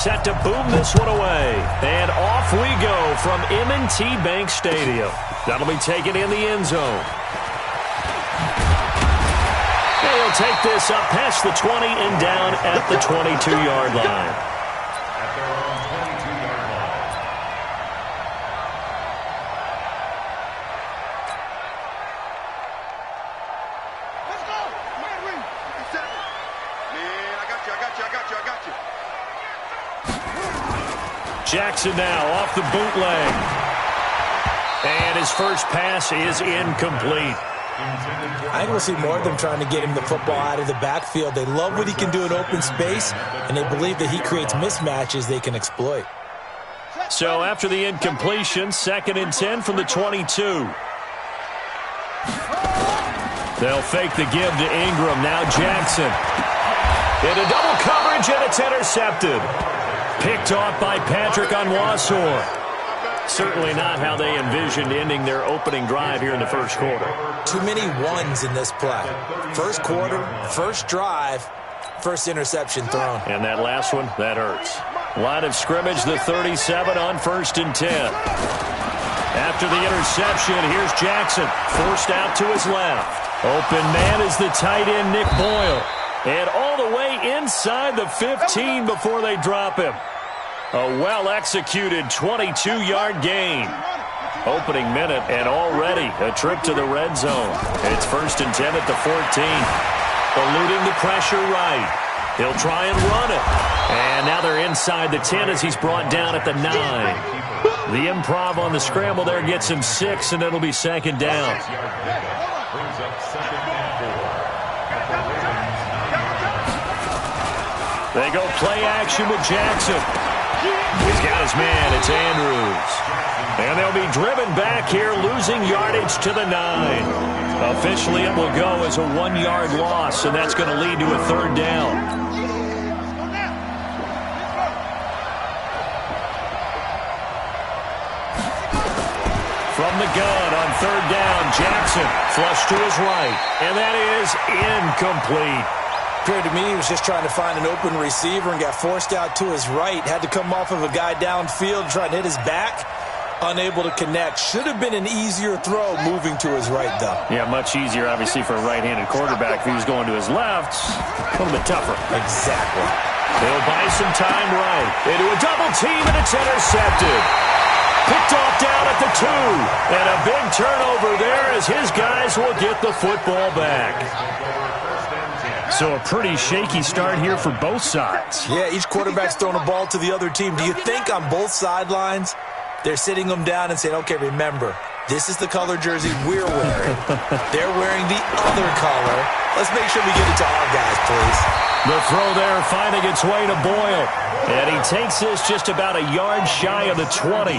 Set to boom this one away. And off we go from M&T Bank Stadium. That'll be taken in the end zone. And he'll take this up past the 20 and down at the 22-yard line. Jackson now off the bootleg. And his first pass is incomplete. I think we'll see more of them trying to get him the football out of the backfield. They love what he can do in open space, and they believe that he creates mismatches they can exploit. So after the incompletion, 2nd and 10 from the 22. They'll fake the give to Ingram. Now Jackson. Into double coverage, and it's intercepted. Picked off by Patrick Onwuasor. Certainly not how they envisioned ending their opening drive here in the first quarter. Too many ones in this play. First quarter, first drive, first interception thrown. And that last one, that hurts. Line of scrimmage, the 37 on 1st and 10. After the interception, here's Jackson. Forced out to his left. Open man is the tight end, Nick Boyle. And all the way inside the 15 before they drop him. A well-executed 22-yard gain. Opening minute, and already a trip to the red zone. It's 1st and 10 at the 14. Eluding the pressure right. He'll try and run it. And now they're inside the 10 as he's brought down at the 9. The improv on the scramble there gets him 6, and it'll be 2nd down. They go play action with Jackson. He's got his man. It's Andrews. And they'll be driven back here, losing yardage to the 9. Officially, it will go as a 1-yard loss, and that's going to lead to a 3rd down. From the gun on 3rd down, Jackson flush to his right, and that is incomplete. Appeared to me he was just trying to find an open receiver and got forced out to his right. Had to come off of a guy downfield trying to hit his back. Unable to connect. Should have been an easier throw moving to his right, though. Yeah, much easier, obviously, for a right-handed quarterback. If he was going to his left, a little bit tougher. Exactly. They'll buy some time right. Into a double team, and it's intercepted. Picked off down at the 2. And a big turnover there as his guys will get the football back. So a pretty shaky start here for both sides. Yeah, each quarterback's throwing a ball to the other team. Do you think on both sidelines they're sitting them down and saying, okay, remember, this is the color jersey we're wearing. They're wearing the other color. Let's make sure we get it to our guys, please. The throw there finding its way to Boyle. And he takes this just about a yard shy of the 20.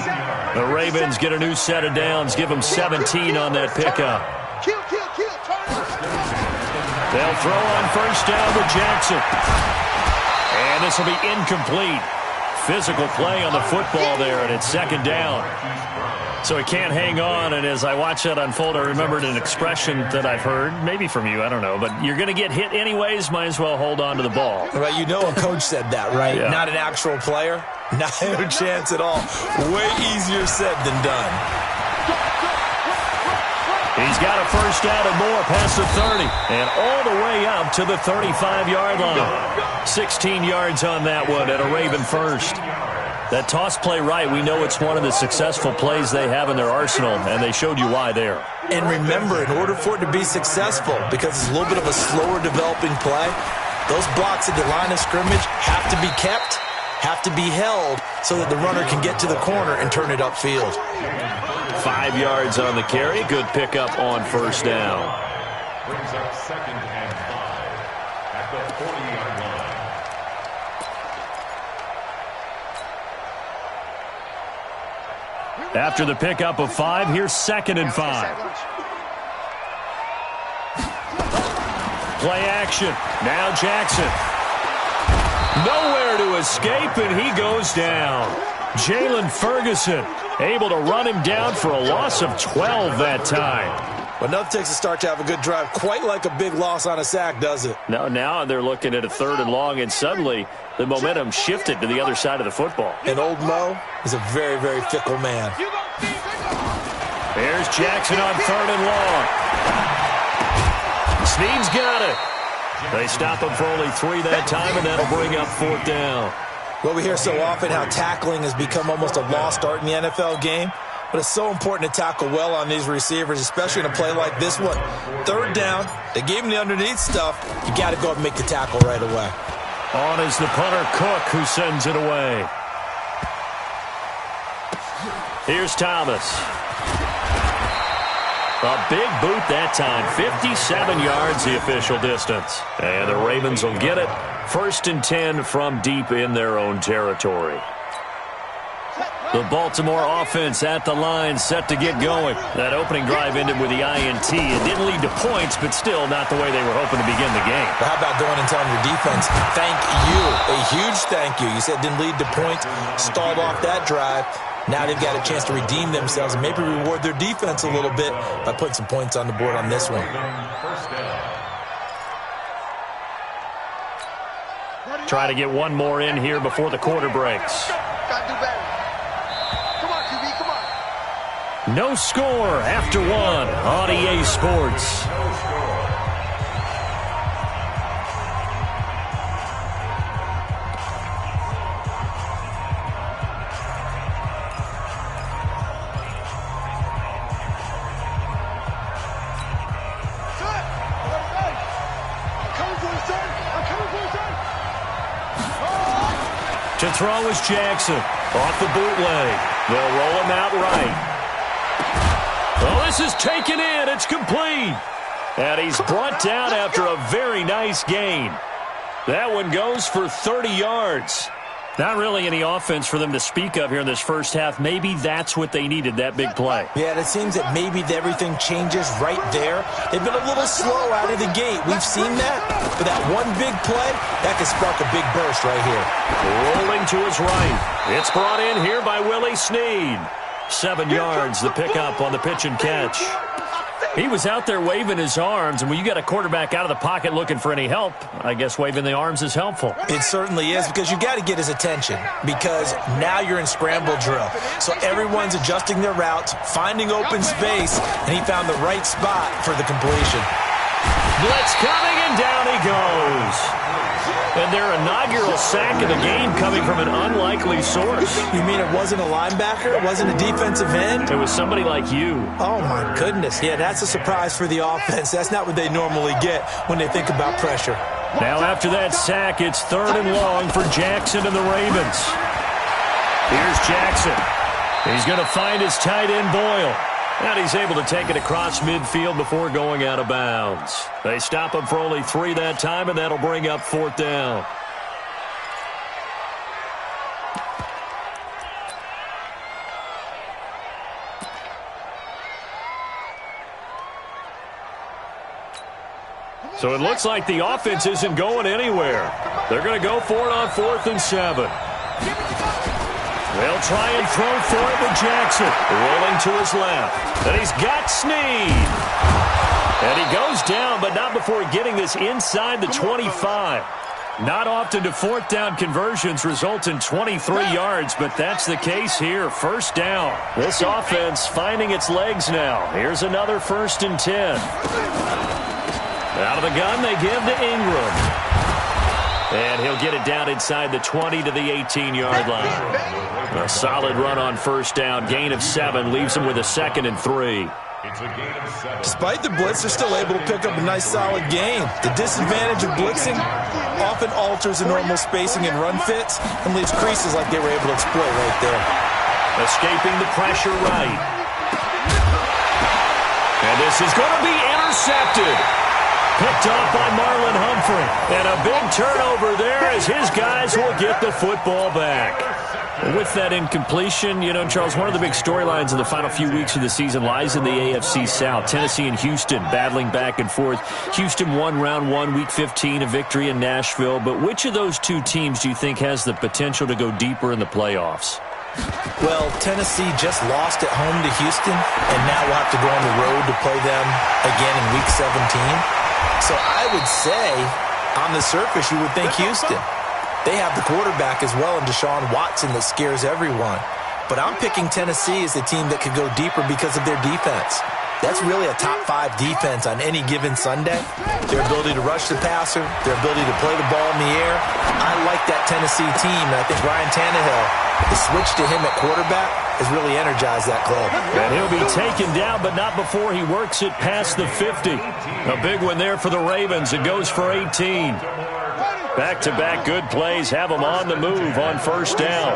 The Ravens get a new set of downs, give them 17 on that pickup. They'll throw on 1st down with Jackson. And this will be incomplete. Physical play on the football there, and it's 2nd down. So he can't hang on, and as I watch that unfold, I remembered an expression that I've heard, maybe from you, I don't know, but you're going to get hit anyways, might as well hold on to the ball. Right, you know a coach said that, right? Yeah. Not an actual player. Not a chance at all. Way easier said than done. He's got a 1st down and more past the 30, and all the way up to the 35-yard line. 16 yards on that one at a Raven 1st. That toss play right, we know it's one of the successful plays they have in their arsenal, and they showed you why there. And remember, in order for it to be successful, because it's a little bit of a slower developing play, those blocks at the line of scrimmage have to be kept, have to be held, so that the runner can get to the corner and turn it upfield. 5 yards on the carry. Good pickup on 1st down. Brings up 2nd and 5 at the 40-yard line. After the pickup of 5, here's 2nd and 5. Play action. Now Jackson. Nowhere to escape, and he goes down. Jalen Ferguson able to run him down for a loss of 12 that time. Well, enough takes a start to have a good drive. Quite like a big loss on a sack, does it? Now they're looking at a 3rd and long, and suddenly the momentum shifted to the other side of the football. And old Mo is a very, very fickle man. Here's Jackson on 3rd and long. Snead's got it. They stop him for only 3 that time, and that'll bring up 4th down. Well, we hear so often how tackling has become almost a lost art in the NFL game. But it's so important to tackle well on these receivers, especially in a play like this one. 3rd down, they gave him the underneath stuff. You got to go up and make the tackle right away. On is the punter, Cook, who sends it away. Here's Thomas. A big boot that time. 57 yards, the official distance. And the Ravens will get it. 1st and 10 from deep in their own territory. The Baltimore offense at the line, set to get going. That opening drive ended with the INT. It didn't lead to points, but still not the way they were hoping to begin the game. But how about going and telling your defense, thank you, a huge thank you. You said it didn't lead to points, stalled off that drive. Now they've got a chance to redeem themselves and maybe reward their defense a little bit by putting some points on the board on this one. Try to get one more in here before the quarter breaks. No score after 1 on EA Sports. To throw is Jackson. Off the bootleg. They'll roll him out right. Well, this is taken in. It's complete. And he's brought down after a very nice gain. That one goes for 30 yards. Not really any offense for them to speak of here in this first half. Maybe that's what they needed, that big play. Yeah, it seems that maybe everything changes right there. They've been a little slow out of the gate. We've seen that. But that one big play, that could spark a big burst right here. Rolling to his right. It's brought in here by Willie Snead. 7 yards, the pickup on the pitch and catch. He was out there waving his arms, and when you got a quarterback out of the pocket looking for any help, I guess waving the arms is helpful. It certainly is, because you got to get his attention, because now you're in scramble drill. So everyone's adjusting their routes, finding open space, and he found the right spot for the completion. Blitz coming, and down he goes. And their inaugural sack of the game coming from an unlikely source. You mean it wasn't a linebacker? It wasn't a defensive end? It was somebody like you. Oh, my goodness. Yeah, that's a surprise for the offense. That's not what they normally get when they think about pressure. Now after that sack, it's 3rd and long for Jackson and the Ravens. Here's Jackson. He's going to find his tight end, Boyle. And he's able to take it across midfield before going out of bounds. They stop him for only 3 that time, and that'll bring up 4th down. So it looks like the offense isn't going anywhere. They're going to go for it on 4th and 7. They'll try and throw for it with Jackson. Rolling to his left. And he's got Snead. And he goes down, but not before getting this inside the 25. Not often do 4th down conversions result in 23 yards, but that's the case here. 1st down. This offense finding its legs now. Here's another 1st and 10. Out of the gun, they give to Ingram. And he'll get it down inside the 20 to the 18-yard line. A solid run on 1st down. Gain of 7 leaves him with a 2nd and 3. Despite the blitz, they're still able to pick up a nice, solid gain. The disadvantage of blitzing often alters the normal spacing and run fits and leaves creases like they were able to exploit right there. Escaping the pressure right. And this is going to be intercepted. Picked off by Marlon Humphrey. And a big turnover there as his guys will get the football back. With that incompletion, you know, Charles, one of the big storylines in the final few weeks of the season lies in the AFC South. Tennessee and Houston battling back and forth. Houston won round 1, week 15, a victory in Nashville. But which of those two teams do you think has the potential to go deeper in the playoffs? Well, Tennessee just lost at home to Houston, and now we'll have to go on the road to play them again in Week 17. So I would say, on the surface, you would think Houston. They have the quarterback as well in Deshaun Watson that scares everyone. But I'm picking Tennessee as the team that could go deeper because of their defense. That's really a top 5 defense on any given Sunday. Their ability to rush the passer, their ability to play the ball in the air. I like that Tennessee team, and I think Ryan Tannehill, the switch to him at quarterback, has really energized that club. And he'll be taken down, but not before he works it past the 50. A big one there for the Ravens. It goes for 18. Back-to-back good plays have them on the move on first down.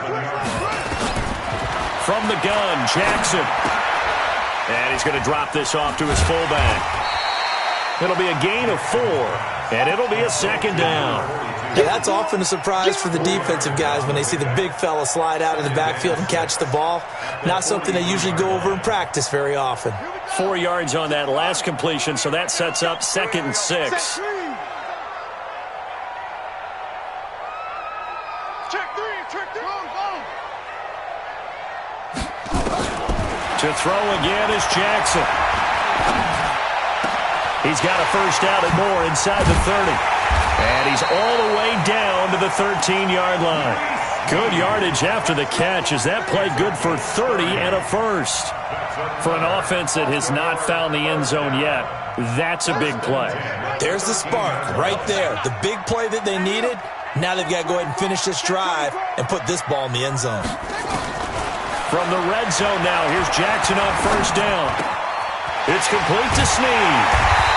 From the gun, Jackson. And he's going to drop this off to his fullback. It'll be a gain of 4, and it'll be a second down. Yeah, that's often a surprise for the defensive guys when they see the big fella slide out of the backfield and catch the ball. Not something they usually go over in practice very often. 4 yards on that last completion, so that sets up 2nd and 6. To throw again is Jackson. He's got a first down and more inside the 30. And he's all the way down to the 13-yard line. Good yardage after the catch. Is that play good for 30 and a first? For an offense that has not found the end zone yet, that's a big play. There's the spark right there. The big play that they needed. Now they've got to go ahead and finish this drive and put this ball in the end zone. From the red zone now, here's Jackson on first down. It's complete to Snead.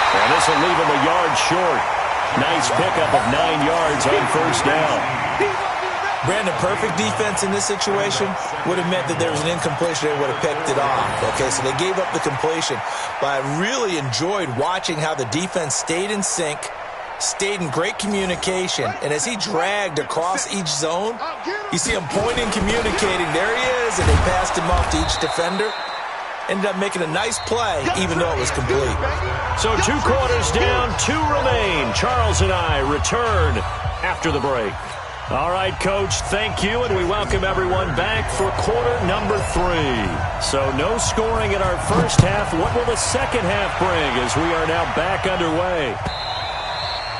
And this will leave him a yard short. Nice pickup of 9 yards on first down. Brandon, perfect defense in this situation would have meant that there was an incompletion. They would have picked it off. Okay, so they gave up the completion. But I really enjoyed watching how the defense stayed in sync, stayed in great communication, and as he dragged across each zone, you see him pointing, communicating. There he is, and they passed him off to each defender. Ended up making a nice play, even though it was complete. So 2 quarters down, 2 remain. Charles and I return after the break. All right, Coach, thank you, and we welcome everyone back for quarter number 3. So no scoring in our first half. What will the second half bring as we are now back underway?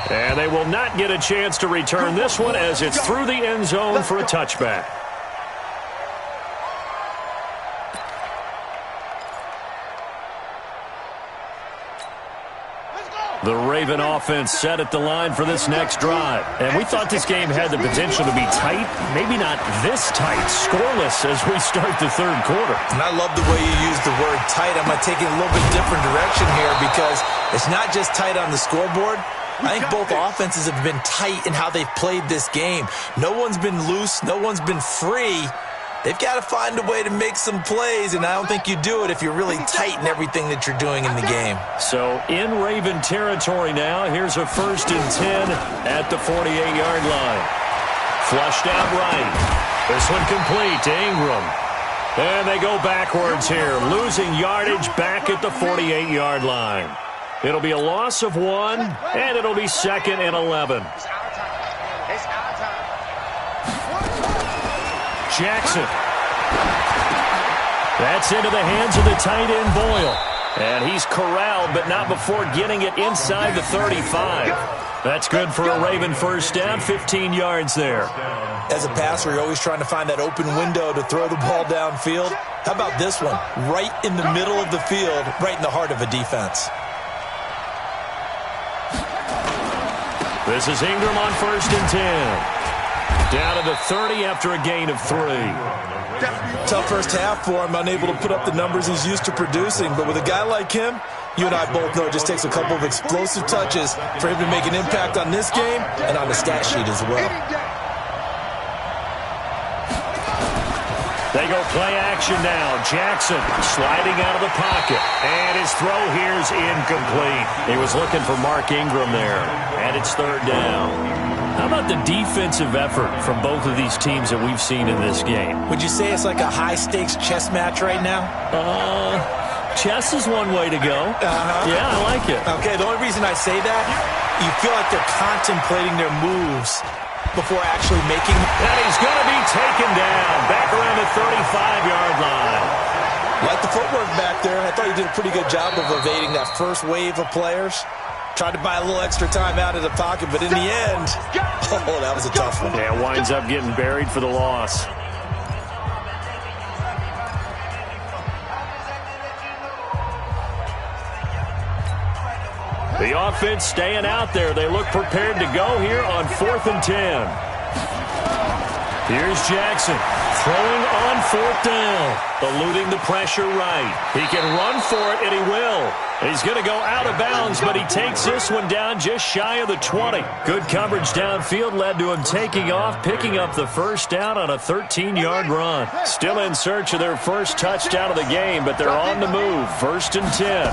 And they will not get a chance to return this one as it's through the end zone for a touchback. The Raven offense set at the line for this next drive. And we thought this game had the potential to be tight. Maybe not this tight, scoreless as we start the third quarter. And I love the way you use the word tight. I'm going to take it a little bit different direction here because it's not just tight on the scoreboard. I think both offenses have been tight in how they've played this game. No one's been loose. No one's been free. They've got to find a way to make some plays, and I don't think you do it if you're really tight in everything that you're doing in the game. So in Raven territory now, here's a 1st and 10 at the 48-yard line. Flushed out right. This one complete to Ingram. And they go backwards here, losing yardage back at the 48-yard line. It'll be a loss of 1, and it'll be 2nd and 11. Jackson. That's into the hands of the tight end, Boyle. And he's corralled, but not before getting it inside the 35. That's good for a Raven first down, 15 yards there. As a passer, you're always trying to find that open window to throw the ball downfield. How about this one? Right in the middle of the field, right in the heart of a defense. This is Ingram on 1st and 10. Down to the 30 after a gain of 3. Tough first half for him, unable to put up the numbers he's used to producing. But with a guy like him, you and I both know it just takes a couple of explosive touches for him to make an impact on this game and on the stat sheet as well. They go play action now. Jackson sliding out of the pocket. And his throw here's incomplete. He was looking for Mark Ingram there. And it's 3rd down. How about the defensive effort from both of these teams that we've seen in this game? Would you say it's like a high-stakes chess match right now? Chess is one way to go. Yeah, I like it. Okay, the only reason I say that, you feel like they're contemplating their moves before actually making. And he's going to be taken down. Back around the 35-yard line. Like the footwork back there. I thought he did a pretty good job of evading that first wave of players. Tried to buy a little extra time out of the pocket, but in the end, oh, that was a tough one. Yeah, winds up getting buried for the loss. The offense staying out there. They look prepared to go here on 4th and 10. Here's Jackson throwing on 4th down, eluding the pressure right. He can run for it, and he will. He's going to go out of bounds, but he takes this one down just shy of the 20. Good coverage downfield led to him taking off, picking up the first down on a 13-yard run. Still in search of their first touchdown of the game, but they're on the move. 1st and 10.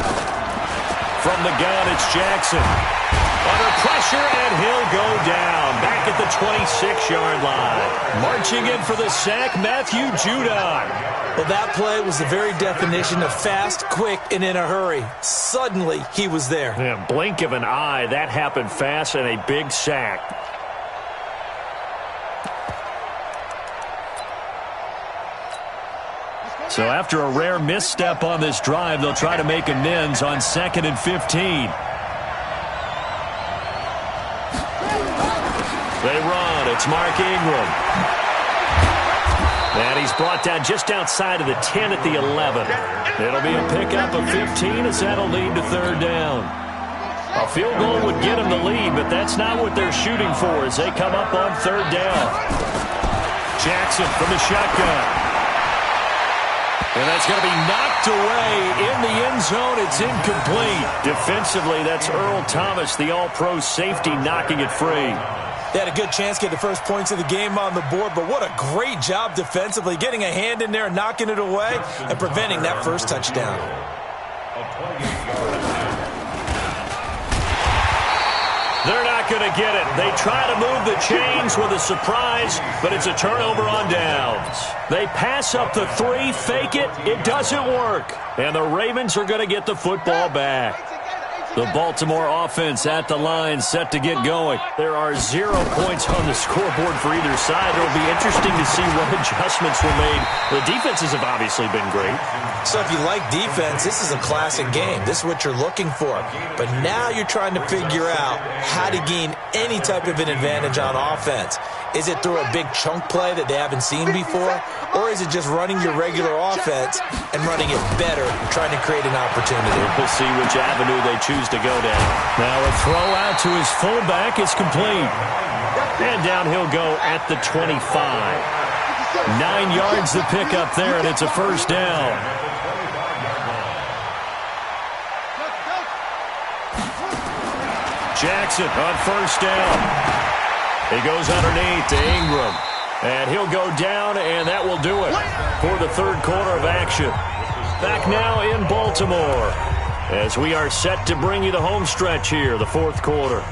From the gun, it's Jackson. Under pressure, and he'll go down. Back at the 26-yard line. Marching in for the sack, Matthew Judon. Well, that play was the very definition of fast, quick, and in a hurry. Suddenly, he was there. Yeah, blink of an eye, that happened fast, and a big sack. So after a rare misstep on this drive, they'll try to make amends on 2nd and 15. They run. It's Mark Ingram. And he's brought down just outside of the 10 at the 11. It'll be a pickup of 15 as that'll lead to 3rd down. A field goal would get them the lead, but that's not what they're shooting for as they come up on 3rd down. Jackson from the shotgun. And that's going to be knocked away in the end zone. It's incomplete. Defensively, that's Earl Thomas, the all-pro safety, knocking it free. They had a good chance to get the first points of the game on the board, but what a great job defensively, getting a hand in there, knocking it away, and preventing that first touchdown. They're not going to get it. They try to move the chains with a surprise, but it's a turnover on downs. They pass up the 3, fake it. It doesn't work. And the Ravens are going to get the football back. The Baltimore offense at the line, set to get going. There are 0 points on the scoreboard for either side. It'll be interesting to see what adjustments were made. The defenses have obviously been great. So if you like defense, this is a classic game. This is what you're looking for. But now you're trying to figure out how to gain any type of an advantage on offense. Is it through a big chunk play that they haven't seen before? Or is it just running your regular offense and running it better, trying to create an opportunity? We'll see which avenue they choose to go down. Now a throw out to his fullback is complete. And down he'll go at the 25. 9 yards to pick up there, and it's a first down. Jackson on first down. He goes underneath to Ingram. And he'll go down, and that will do it for the 3rd quarter of action. Back now in Baltimore as we are set to bring you the home stretch here, the 4th quarter.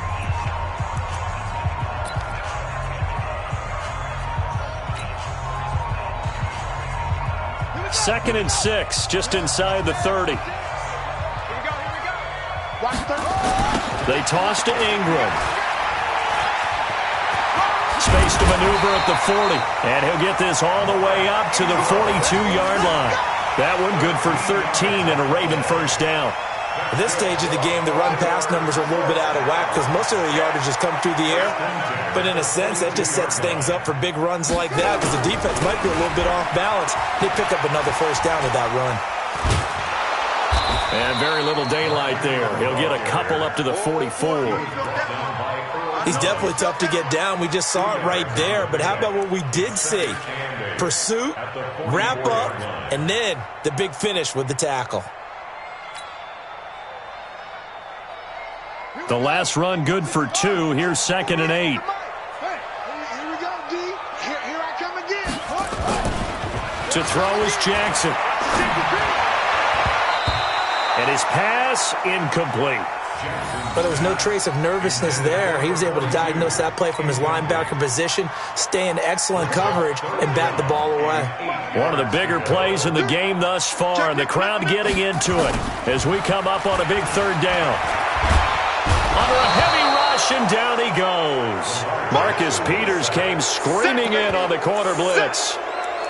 Second and 6, just inside the 30. They toss to Ingram. Space to maneuver at the 40. And he'll get this all the way up to the 42-yard line. That one good for 13 and a Raven first down. At this stage of the game, the run-pass numbers are a little bit out of whack because most of the yardage has come through the air. But in a sense, that just sets things up for big runs like that because the defense might be a little bit off balance. They pick up another first down with that run. And very little daylight there. He'll get a couple up to the 44. He's definitely tough to get down. We just saw it right there. But how about what we did see? Pursuit, wrap up, and then the big finish with the tackle. The last run good for 2. Here's 2nd and 8. Here we go, D. Here I come again. To throw is Jackson. And his pass incomplete. But there was no trace of nervousness there. He was able to diagnose that play from his linebacker position, stay in excellent coverage, and bat the ball away. One of the bigger plays in the game thus far, and the crowd getting into it as we come up on a big 3rd down. Under a heavy rush, and down he goes. Marcus Peters came screaming in on the corner blitz.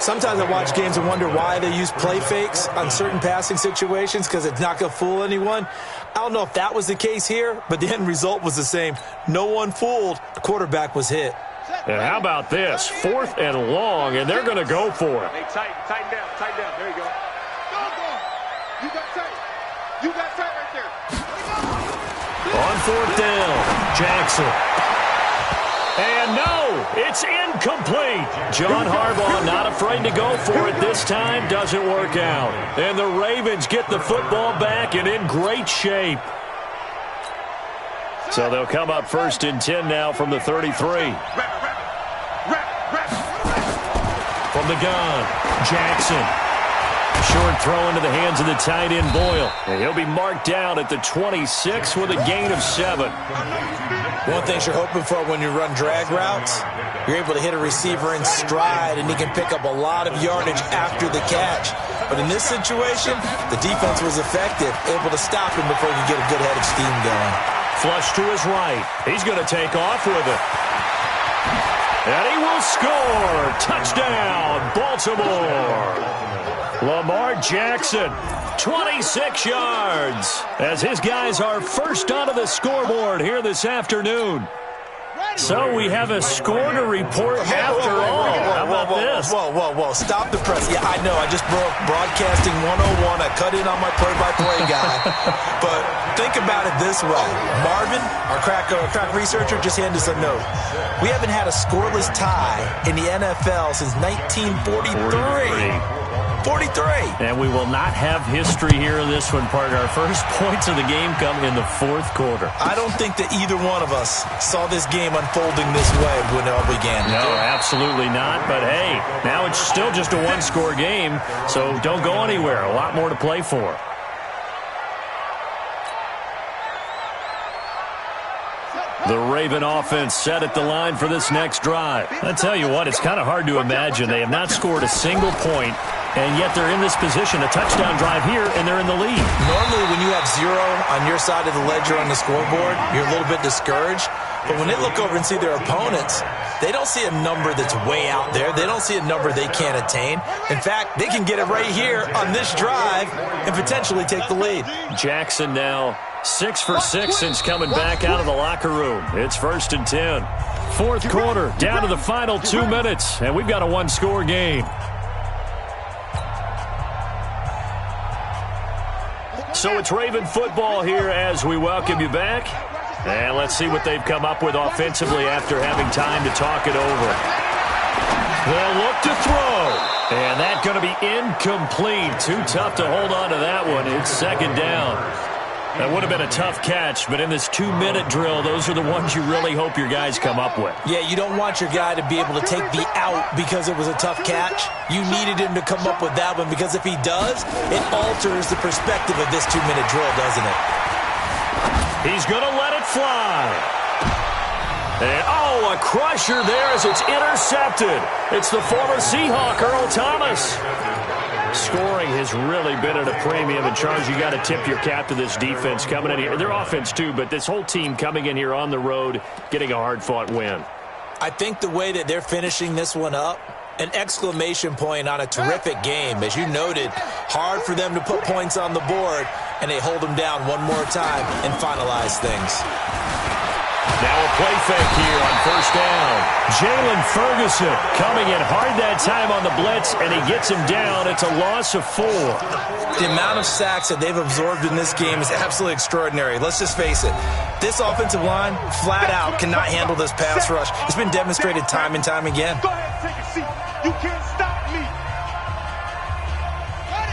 Sometimes I watch games and wonder why they use play fakes on certain passing situations because it's not going to fool anyone. I don't know if that was the case here, but the end result was the same. No one fooled. The quarterback was hit. And how about this? 4th and long, and they're going to go for it. Hey, tighten down. There you go. You got tight. You got tight right there. On 4th down, Jackson. And no, it's incomplete. John Harbaugh not afraid to go for it this time. Doesn't work out. And the Ravens get the football back and in great shape. So they'll come up 1st and 10 now from the 33. From the gun, Jackson. Short throw into the hands of the tight end, Boyle. And he'll be marked down at the 26 with a gain of 7. One thing you're hoping for when you run drag routes, you're able to hit a receiver in stride, and he can pick up a lot of yardage after the catch. But in this situation, the defense was effective, able to stop him before he could get a good head of steam going. Flush to his right. He's going to take off with it. And he will score. Touchdown, Baltimore. Lamar Jackson, 26 yards, as his guys are first onto the scoreboard here this afternoon. So we have a score to report after all. How about this? Whoa. Stop the press. Yeah, I know. I just broke broadcasting 101. I cut in on my play-by-play guy. But think about it this way. Marvin, our crack researcher, just handed us a note. We haven't had a scoreless tie in the NFL since 1943. 43. And we will not have history here in this one, partner. Our first points of the game come in the 4th quarter. I don't think that either one of us saw this game unfolding this way when it all began. No, absolutely not. But, hey, now it's still just a one-score game, so don't go anywhere. A lot more to play for. The Raven offense set at the line for this next drive. I tell you what, it's kind of hard to imagine. They have not scored a single point, and yet they're in this position, a touchdown drive here, and they're in the lead. Normally, when you have 0 on your side of the ledger on the scoreboard, you're a little bit discouraged. But when they look over and see their opponents, they don't see a number that's way out there. They don't see a number they can't attain. In fact, they can get it right here on this drive and potentially take the lead. Jackson now 6 for 6 since coming back out of the locker room. It's 1st and 10. 4th quarter, down to the final 2 minutes, and we've got a one-score game. So it's Raven football here as we welcome you back. And let's see what they've come up with offensively after having time to talk it over. They'll look to throw. And that's going to be incomplete. Too tough to hold on to that one. It's 2nd down. That would have been a tough catch, but in this 2-minute drill, those are the ones you really hope your guys come up with. Yeah, you don't want your guy to be able to take the out because it was a tough catch. You needed him to come up with that one because if he does, it alters the perspective of this 2-minute drill, doesn't it? He's going to let it fly. And, a crusher there as it's intercepted. It's the former Seahawk, Earl Thomas. Scoring has really been at a premium. And, Charles, you got to tip your cap to this defense coming in here. Their offense, too, but this whole team coming in here on the road, getting a hard-fought win. I think the way that they're finishing this one up, an exclamation point on a terrific game. As you noted, hard for them to put points on the board, and they hold them down one more time and finalize things. Now a play fake here on 1st down. Jalen Ferguson coming in hard that time on the blitz, and he gets him down. It's a loss of 4. The amount of sacks that they've absorbed in this game is absolutely extraordinary. Let's just face it. This offensive line, flat out, cannot handle this pass rush. It's been demonstrated time and time again. Go ahead, take a seat. You can't stop me.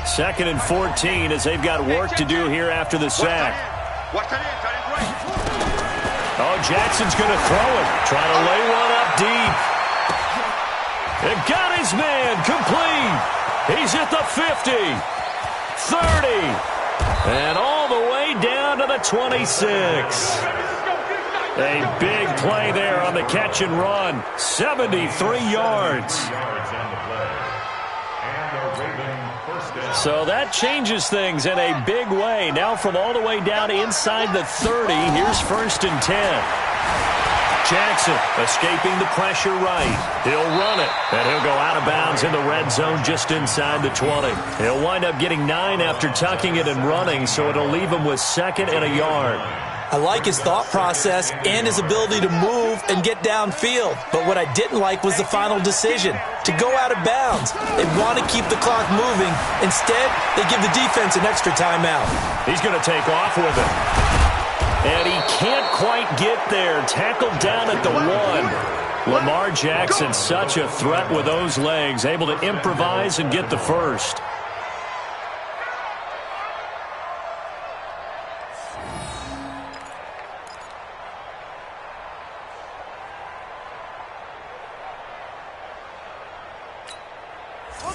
2nd and 14 as they've got work to do here after the sack. Watch that in. Tight end's right. Oh, Jackson's going to throw it. Trying to lay one up deep. It got his man complete. He's at the 50, 30, and all the way down to the 26. A big play there on the catch and run. 73 yards. So that changes things in a big way. Now from all the way down inside the 30, here's 1st and 10. Jackson escaping the pressure right. He'll run it, and he'll go out of bounds in the red zone just inside the 20. He'll wind up getting 9 after tucking it and running, so it'll leave him with 2nd and a yard. I like his thought process and his ability to move and get downfield. But what I didn't like was the final decision, to go out of bounds. They want to keep the clock moving. Instead, they give the defense an extra timeout. He's going to take off with it. And he can't quite get there. Tackled down at the 1. Lamar Jackson, such a threat with those legs, able to improvise and get the first.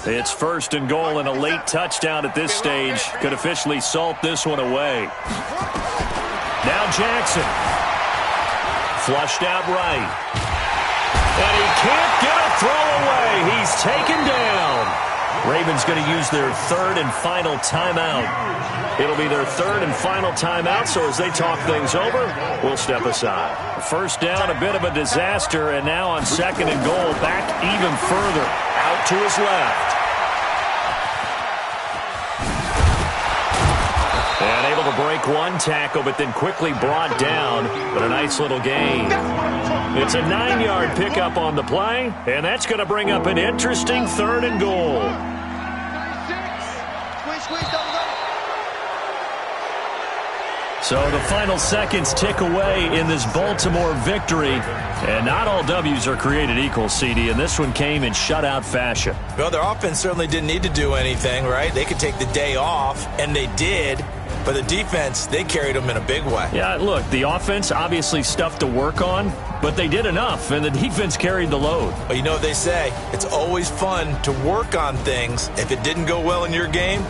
It's 1st and goal, and a late touchdown at this stage could officially salt this one away. Now Jackson. Flushed out right. And he can't get a throw away. He's taken down. Ravens going to use their 3rd and final timeout. It'll be their 3rd and final timeout, so as they talk things over, we'll step aside. First down, a bit of a disaster, and now on 2nd and goal, back even further, out to his left. And able to break one tackle, but then quickly brought down, but a nice little gain. It's a 9-yard pickup on the play, and that's going to bring up an interesting 3rd and goal. So the final seconds tick away in this Baltimore victory. And not all W's are created equal, CD, and this one came in shutout fashion. Well, their offense certainly didn't need to do anything, right? They could take the day off, and they did. But the defense, they carried them in a big way. Yeah, look, the offense obviously stuff to work on, but they did enough, and the defense carried the load. But you know what they say, it's always fun to work on things. If it didn't go well in your game,